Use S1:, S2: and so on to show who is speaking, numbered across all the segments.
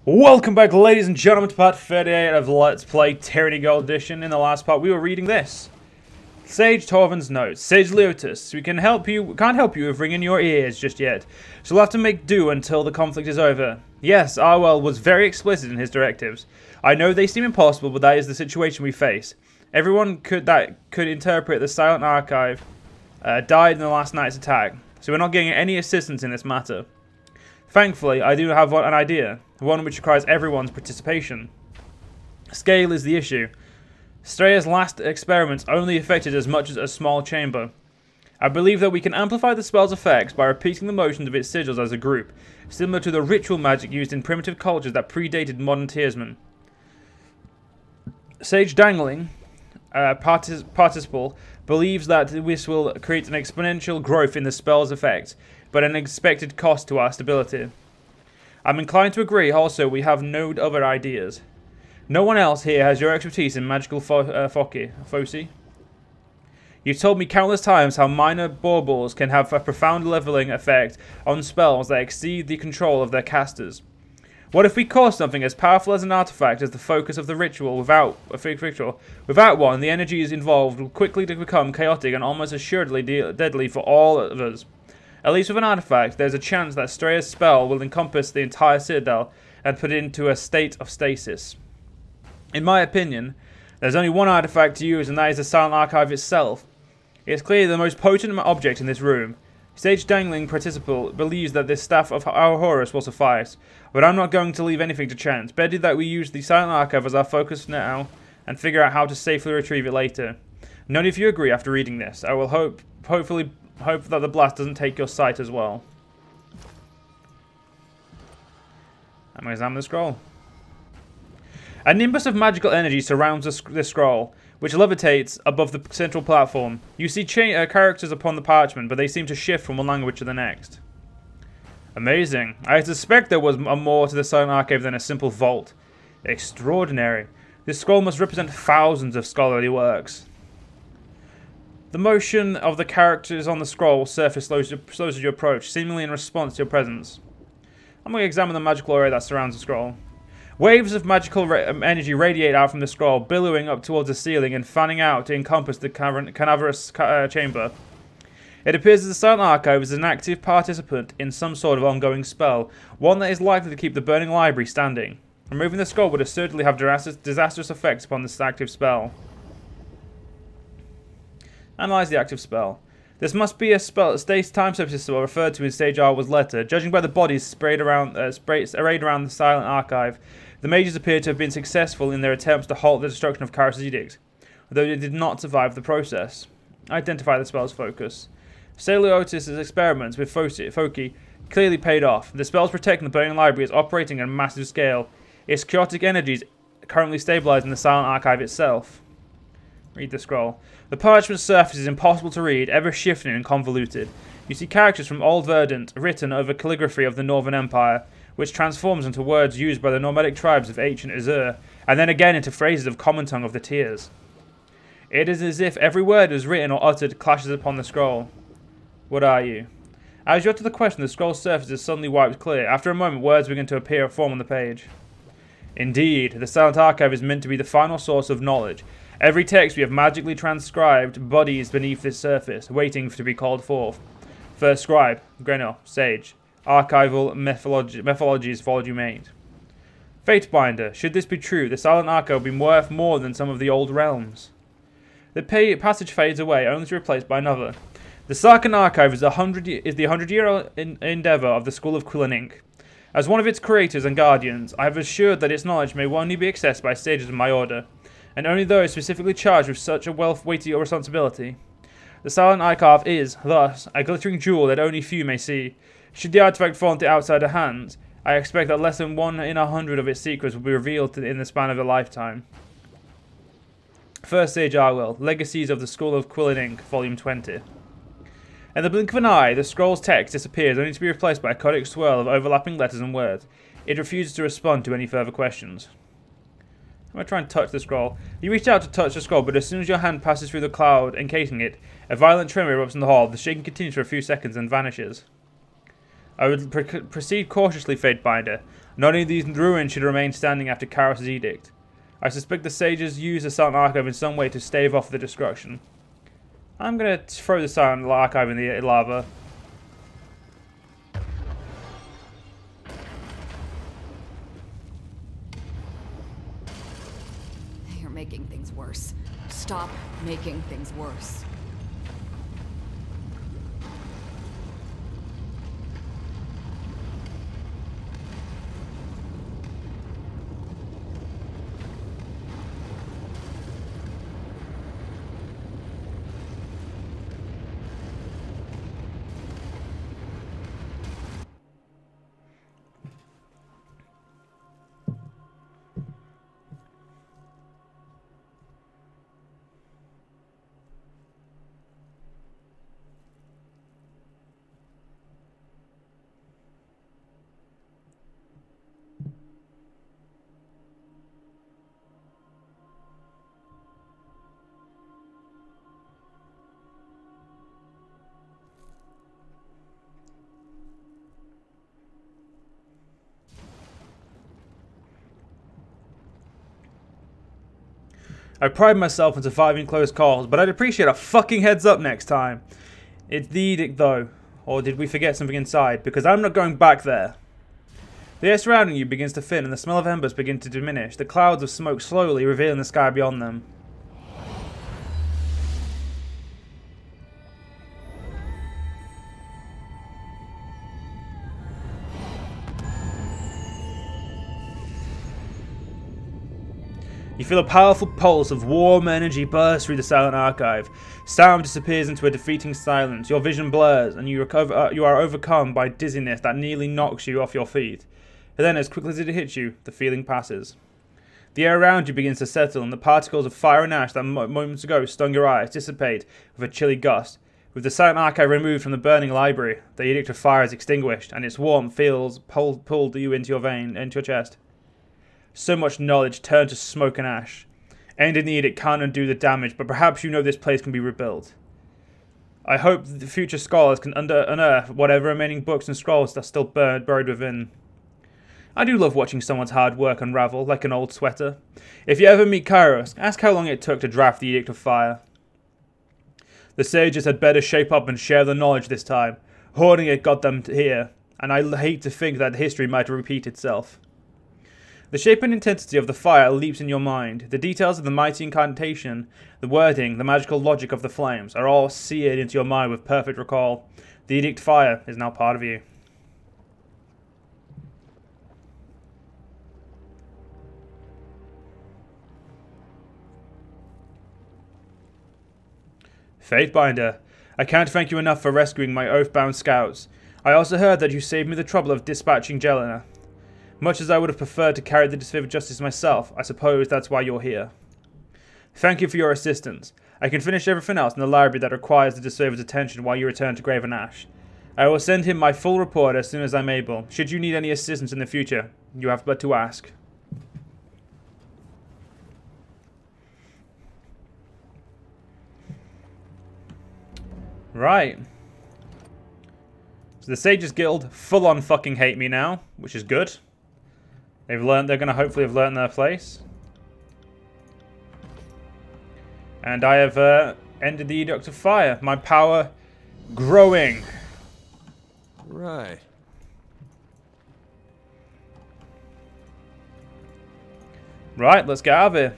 S1: Welcome back, ladies and gentlemen, to part 38 of Let's Play Tyranny Gold Edition. In the last part, we were reading this. Sage Torvin's notes. Sage Leotis, we can't help you with ringing your ears just yet. So we'll have to make do until the conflict is over. Yes, Arwell was very explicit in his directives. I know they seem impossible, but that is the situation we face. Everyone that could interpret the Silent Archive died in the last night's attack, so we're not getting any assistance in this matter. Thankfully, I do have an idea, one which requires everyone's participation. Scale is the issue. Streya's last experiments only affected as much as a small chamber. I believe that we can amplify the spell's effects by repeating the motions of its sigils as a group, similar to the ritual magic used in primitive cultures that predated modern Tearsmen. Sage Dangling, participle, believes that this will create an exponential growth in the spell's effects, but an expected cost to our stability. I'm inclined to agree. Also, we have no other ideas. No one else here has your expertise in magical foci. You've told me countless times how minor baubles can have a profound leveling effect on spells that exceed the control of their casters. What if we cause something as powerful as an artifact as the focus of the ritual without one, the energies involved will quickly become chaotic and almost assuredly deadly for all of us. At least with an artifact, there's a chance that Streya's spell will encompass the entire citadel and put it into a state of stasis. In my opinion, there's only one artifact to use, and that is the Silent Archive itself. It's clearly the most potent object in this room. Sage Dangling Participle believes that this staff of our Horus will suffice, but I'm not going to leave anything to chance. Better that we use the Silent Archive as our focus now, and figure out how to safely retrieve it later. None of you agree after reading this. I will hopefully hope that the blast doesn't take your sight as well. I'm going to examine the scroll. A nimbus of magical energy surrounds this scroll, which levitates above the central platform. You see characters upon the parchment, but they seem to shift from one language to the next. Amazing. I suspect there was more to the Silent Archive than a simple vault. Extraordinary. This scroll must represent thousands of scholarly works. The motion of the characters on the scroll surface slows as you approach, seemingly in response to your presence. I'm going to examine the magical aura that surrounds the scroll. Waves of magical energy radiate out from the scroll, billowing up towards the ceiling and fanning out to encompass the cavernous chamber. It appears that the Silent Archive is an active participant in some sort of ongoing spell, one that is likely to keep the burning library standing. Removing the scroll would assuredly have disastrous effects upon this active spell. Analyze the active spell. This must be a time surface spell referred to in Sage Arwell's letter. Judging by the bodies arrayed around the Silent Archive, the mages appear to have been successful in their attempts to halt the destruction of Kyros' edicts, although they did not survive the process. Identify the spell's focus. Leotis' experiments with foci clearly paid off. The spell's protecting the burning library is operating on a massive scale. Its chaotic energies currently stabilizing the Silent Archive itself. Read the scroll. The parchment surface is impossible to read, ever shifting and convoluted. You see characters from Old Verdant written over calligraphy of the Northern Empire, which transforms into words used by the nomadic tribes of ancient Azur, and then again into phrases of common tongue of the Tears. It is as if every word is written or uttered clashes upon the scroll. What are you? As you utter the question, the scroll's surface is suddenly wiped clear. After a moment, words begin to appear or form on the page. Indeed, the Silent Archive is meant to be the final source of knowledge. Every text we have magically transcribed bodies beneath this surface, waiting to be called forth. First scribe, Grenor, Sage. Archival methodologies followed you made. Fatebinder, should this be true, the Silent Archive will be worth more than some of the old realms. The passage fades away, only to be replaced by another. The Silent Archive is the 100-year endeavour of the School of Quillanink. As one of its creators and guardians, I have assured that its knowledge may only be accessed by sages of my order, and only those specifically charged with such a weighty responsibility. The Silent Archive is, thus, a glittering jewel that only few may see. Should the artifact fall into outsider hands, I expect that less than 1 in 100 of its secrets will be revealed in the span of a lifetime. First Sage Arwell, Legacies of the School of Quillanink, Volume 20. In the blink of an eye, the scroll's text disappears, only to be replaced by a chaotic swirl of overlapping letters and words. It refuses to respond to any further questions. I'm going to try and touch the scroll. You reach out to touch the scroll, but as soon as your hand passes through the cloud encasing it, a violent tremor erupts in the hall. The shaking continues for a few seconds and vanishes. I would proceed cautiously, fatebinder. Not only these ruins should remain standing after Kyros' edict. I suspect the sages used the Silent Archive in some way to stave off the destruction. I'm gonna throw the Silent Archive in the lava.
S2: You're making things worse. Stop making things worse.
S1: I pride myself on surviving close calls, but I'd appreciate a fucking heads up next time. It's the edict though, or did we forget something inside? Because I'm not going back there. The air surrounding you begins to thin and the smell of embers begin to diminish, the clouds of smoke slowly revealing the sky beyond them. You feel a powerful pulse of warm energy burst through the Silent Archive. Sound disappears into a defeating silence. Your vision blurs, and you are overcome by dizziness that nearly knocks you off your feet. And then, as quickly as it hits you, the feeling passes. The air around you begins to settle, and the particles of fire and ash that moments ago stung your eyes dissipate with a chilly gust. With the Silent Archive removed from the burning library, the Edict of Fire is extinguished, and its warmth feels pulled you into your chest. So much knowledge turned to smoke and ash. Ending the edict can't undo the damage, but perhaps you know this place can be rebuilt. I hope the future scholars can unearth whatever remaining books and scrolls that are still buried within. I do love watching someone's hard work unravel, like an old sweater. If you ever meet Kyros, ask how long it took to draft the Edict of Fire. The sages had better shape up and share the knowledge this time. Hoarding it got them here, and I hate to think that history might repeat itself. The shape and intensity of the fire leaps in your mind. The details of the mighty incantation, the wording, the magical logic of the flames are all seared into your mind with perfect recall. The Edict Fire is now part of you. Fatebinder, I can't thank you enough for rescuing my oath-bound scouts. I also heard that you saved me the trouble of dispatching Jelena. Much as I would have preferred to carry the disfavored justice myself, I suppose that's why you're here. Thank you for your assistance. I can finish everything else in the library that requires the disfavored's attention while you return to Graven Ash. I will send him my full report as soon as I'm able. Should you need any assistance in the future, you have but to ask. Right. So the Sages Guild full-on fucking hate me now, which is good. They're going to hopefully have learned their place. And I have ended the Edict of Fire. My power growing.
S3: Right.
S1: Right, let's get out of here.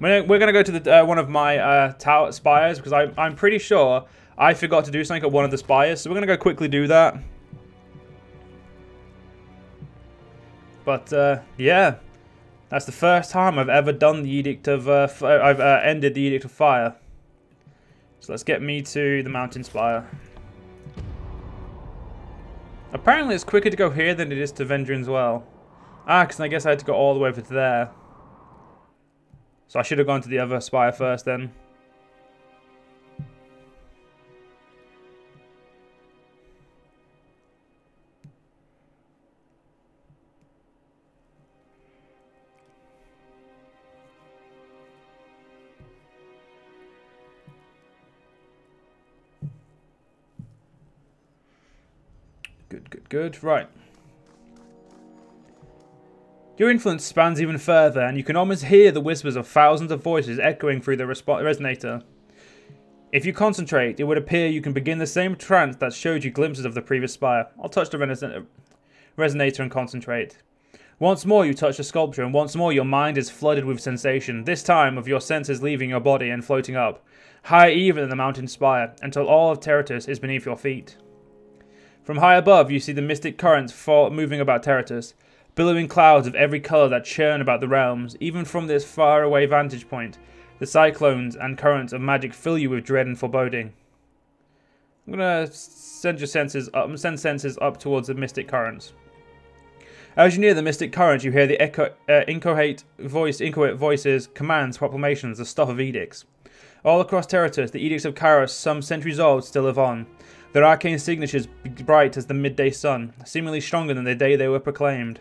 S1: We're going to go to the one of my tower spires, because I'm pretty sure I forgot to do something at one of the spires. So we're going to go quickly do that. But, yeah. That's the first time I've ever done the Edict of... I've ended the Edict of Fire. So let's get me to the Mountain Spire. Apparently it's quicker to go here than it is to Vendrian's Well. Ah, because I guess I had to go all the way over to there. So I should have gone to the other spire first then. Good, good. Right. Your influence spans even further, and you can almost hear the whispers of thousands of voices echoing through the resonator. If you concentrate, it would appear you can begin the same trance that showed you glimpses of the previous spire. I'll touch the resonator and concentrate. Once more you touch the sculpture, and once more your mind is flooded with sensation, this time of your senses leaving your body and floating up, higher even than the mountain spire, until all of Terratus is beneath your feet. From high above you see the mystic currents moving about Terratus, billowing clouds of every colour that churn about the realms. Even from this faraway vantage point, the cyclones and currents of magic fill you with dread and foreboding. I'm gonna send senses up towards the mystic currents. As you near the mystic current, you hear the inchoate voices, commands, proclamations, the stuff of edicts. All across Terratus, the edicts of Kyros, some centuries old, still live on. Their arcane signatures bright as the midday sun, seemingly stronger than the day they were proclaimed.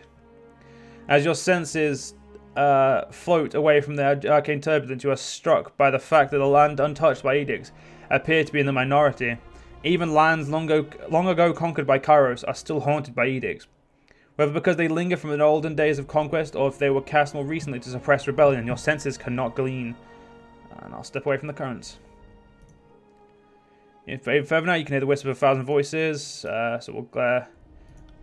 S1: As your senses float away from the arcane turbulence, you are struck by the fact that the land untouched by edicts appear to be in the minority. Even lands long ago conquered by Kyros are still haunted by edicts. Whether because they linger from the olden days of conquest, or if they were cast more recently to suppress rebellion, your senses cannot glean. And I'll step away from the currents. Further now, you can hear the whisper of 1,000 voices. So we'll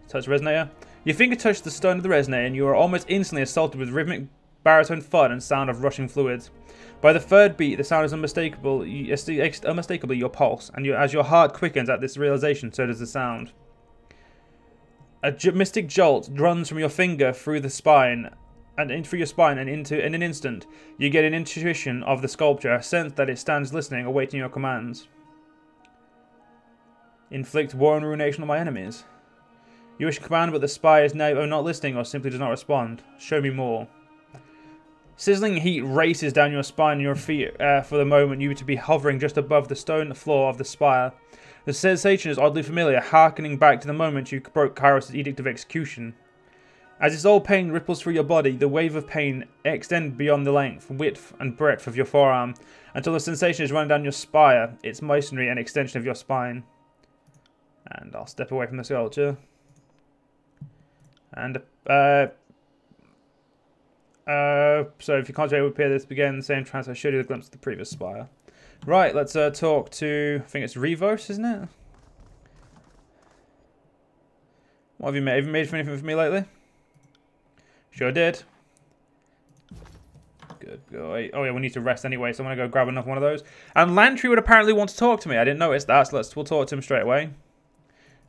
S1: touch the resonator. Your finger touches the stone of the resonator, and you are almost instantly assaulted with rhythmic baritone thud and sound of rushing fluids. By the third beat, the sound is unmistakably your pulse, and as your heart quickens at this realization, so does the sound. A mystic jolt runs from your finger through the spine, and in an instant, you get an intuition of the sculpture, a sense that it stands listening, awaiting your commands. Inflict war and ruination on my enemies. You wish to command, but the spy is now not listening or simply does not respond. Show me more. Sizzling heat races down your spine and your feet for the moment you to be hovering just above the stone floor of the spire. The sensation is oddly familiar, harkening back to the moment you broke Kyros' edict of execution. As its old pain ripples through your body, the wave of pain extends beyond the length, width, and breadth of your forearm, until the sensation is running down your spire, its masonry and extension of your spine. And I'll step away from the sculpture. And, so if you concentrate, it would appear this began the same trance I showed you the glimpse of the previous spire. Right, let's talk to, I think it's Revos, isn't it? What have you made? Have you made anything for me lately? Sure did. Good. Oh yeah, we need to rest anyway, so I'm going to go grab another one of those. And Lantry would apparently want to talk to me. I didn't notice that, so we'll talk to him straight away.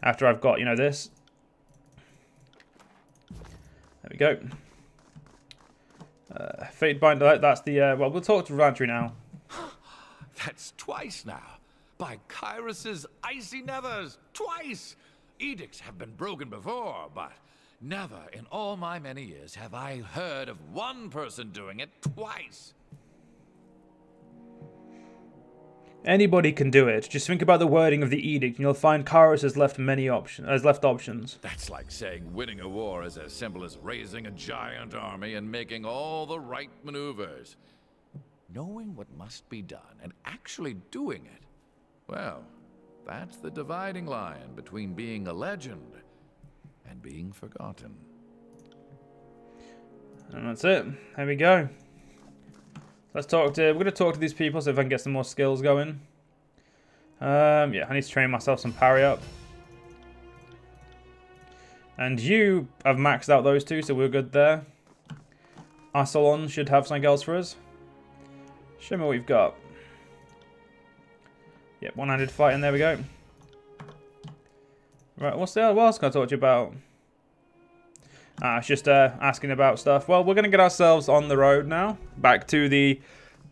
S1: After I've got, this. There we go. Fatebinder, that's the, well, we'll talk to Lantry now.
S4: That's twice now. By Kyros' icy nethers, twice! Edicts have been broken before, but never in all my many years have I heard of one person doing it twice.
S1: Anybody can do it. Just think about the wording of the edict, and you'll find Kyros has left options.
S4: That's like saying winning a war is as simple as raising a giant army and making all the right maneuvers. Knowing what must be done and actually doing it, well, that's the dividing line between being a legend and being forgotten.
S1: And that's it. There we go. We're going to talk to these people, see if I can get some more skills going. Yeah, I need to train myself some parry up. And you have maxed out those two, so we're good there. Arcelon should have something else for us. Show me what we've got. Yep, one-handed fighting, there we go. Right, what else can I talk to you about? It's just asking about stuff. Well, we're gonna get ourselves on the road now. Back to the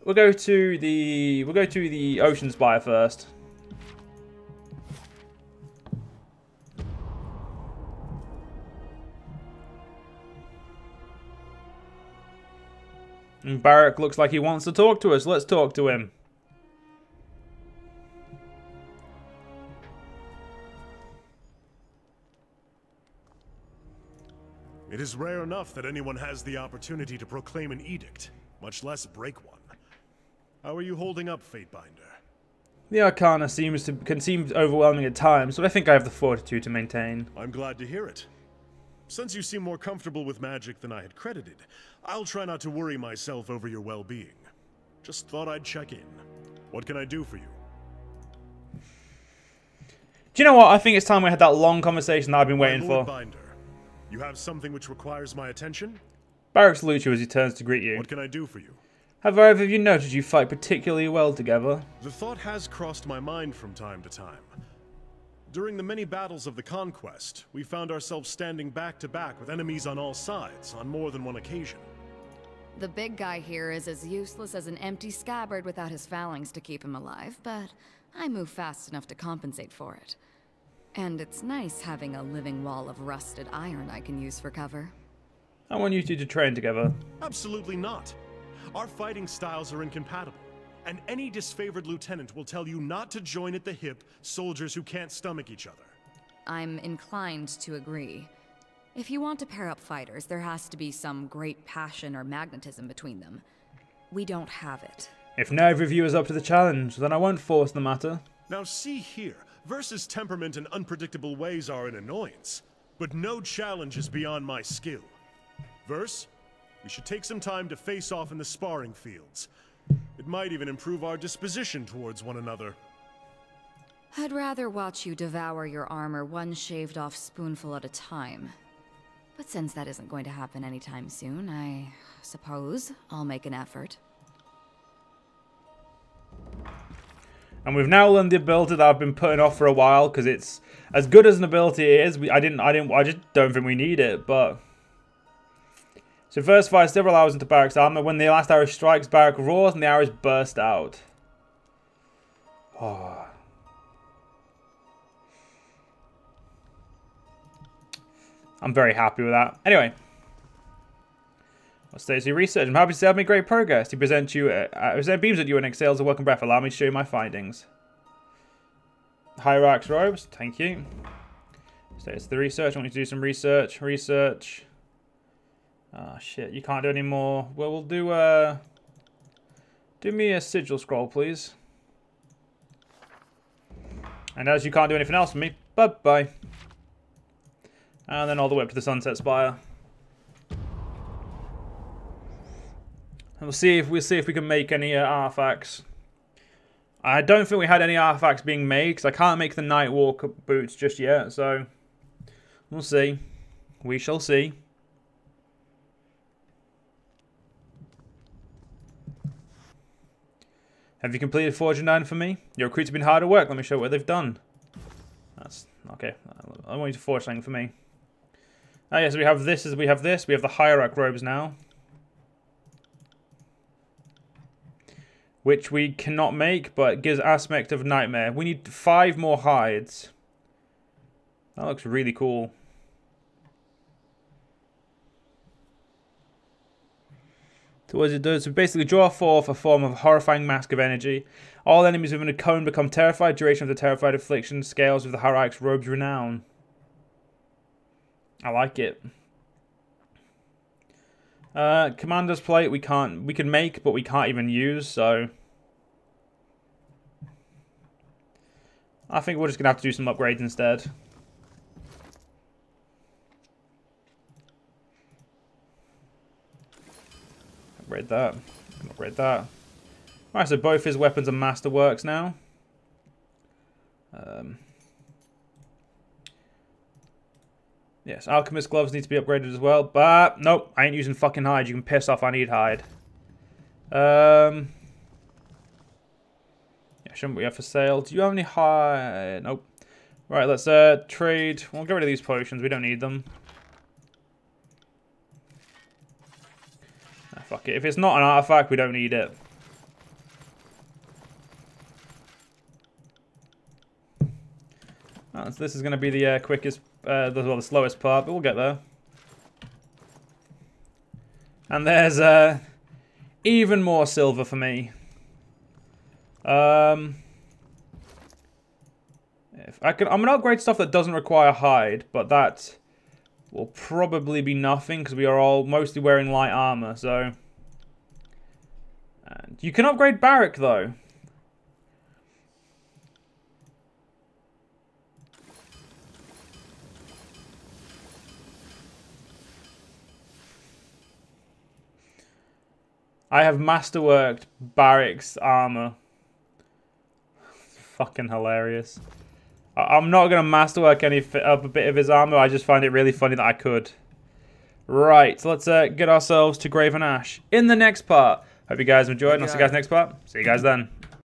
S1: we'll go to the Ocean Spire first. And Barak looks like he wants to talk to us. Let's talk to him.
S5: It is rare enough that anyone has the opportunity to proclaim an edict, much less break one. How are you holding up, Fatebinder?
S1: The Arcana can seem overwhelming at times, but I think I have the fortitude to maintain.
S5: I'm glad to hear it. Since you seem more comfortable with magic than I had credited, I'll try not to worry myself over your well-being. Just thought I'd check in. What can I do for you?
S1: Do you know what? I think it's time we had that long conversation that I've been waiting for.
S5: Fatebinder, you have something which requires my attention?
S1: Barak salutes you as he turns to greet you.
S5: What can I do for you?
S1: Have either of you noticed you fight particularly well together?
S5: The thought has crossed my mind from time to time. During the many battles of the Conquest, we found ourselves standing back to back with enemies on all sides on more than one occasion.
S2: The big guy here is as useless as an empty scabbard without his phalanx to keep him alive, but I move fast enough to compensate for it. And it's nice having a living wall of rusted iron I can use for cover.
S1: I want you two to train together.
S5: Absolutely not. Our fighting styles are incompatible, and any disfavored lieutenant will tell you not to join at the hip soldiers who can't stomach each other.
S2: I'm inclined to agree. If you want to pair up fighters, there has to be some great passion or magnetism between them. We don't have it.
S1: If neither of you is up to the challenge, then I won't force the matter.
S5: Now see here, Verse's temperament and unpredictable ways are an annoyance, but no challenge is beyond my skill. Verse, we should take some time to face off in the sparring fields. It might even improve our disposition towards one another.
S2: I'd rather watch you devour your armor one shaved off spoonful at a time. But since that isn't going to happen anytime soon, I suppose I'll make an effort.
S1: And we've now learned the ability that I've been putting off for a while, because it's as good as an ability it is. I just don't think we need it, but... So first fire several arrows into Barak's armor. When the last arrow strikes, Barak roars and the arrows burst out. Oh. I'm very happy with that. Anyway. What states your research? I'm happy to say I've made great progress. He presents you, beams at you and exhales a welcome breath. Allow me to show you my findings. Hierarch's robes. Thank you. States the research. I want you to do some research. Research. Ah, shit. You can't do any more. Well, we'll do, do me a sigil scroll, please. And as you can't do anything else for me, bye-bye. And then all the way up to the Sunset Spire. And we'll see if we can make any artifacts. I don't think we had any artifacts being made because I can't make the Nightwalker boots just yet. So we'll see. We shall see. Have you completed Forge 9 for me? Your recruits have been hard at work. Let me show you what they've done. That's okay. I want you to forge something for me. Ah, yes, we have this as we have this. We have the Hierarch robes now. Which we cannot make, but gives aspect of nightmare. We need 5 more hides. That looks really cool. So what does it do? So basically draw forth a form of horrifying mask of energy. All enemies within a cone become terrified. Duration of the terrified affliction scales with the Hierarch's robe's renown. I like it. Commander's plate we can make, but we can't even use, so I think we're just gonna have to do some upgrades instead. Upgrade that. Upgrade that. Alright, so both his weapons are masterworks now. Yes, alchemist gloves need to be upgraded as well, but nope, I ain't using fucking hide. You can piss off. I need hide. Yeah, shouldn't we have for sale? Do you have any hide? Nope. Right, let's trade. We'll get rid of these potions. We don't need them. Ah, fuck it. If it's not an artifact, we don't need it. So this is going to be the quickest, the slowest part, but we'll get there. And there's even more silver for me. I'm going to upgrade stuff that doesn't require hide, but that will probably be nothing because we are all mostly wearing light armor. So, and you can upgrade Barak though. I have masterworked Barrick's armor. Fucking hilarious. I'm not going to masterwork any of a bit of his armor. I just find it really funny that I could. Right, so let's get ourselves to Graven Ash in the next part. Hope you guys enjoyed, and I'll see you guys next part. See you guys then.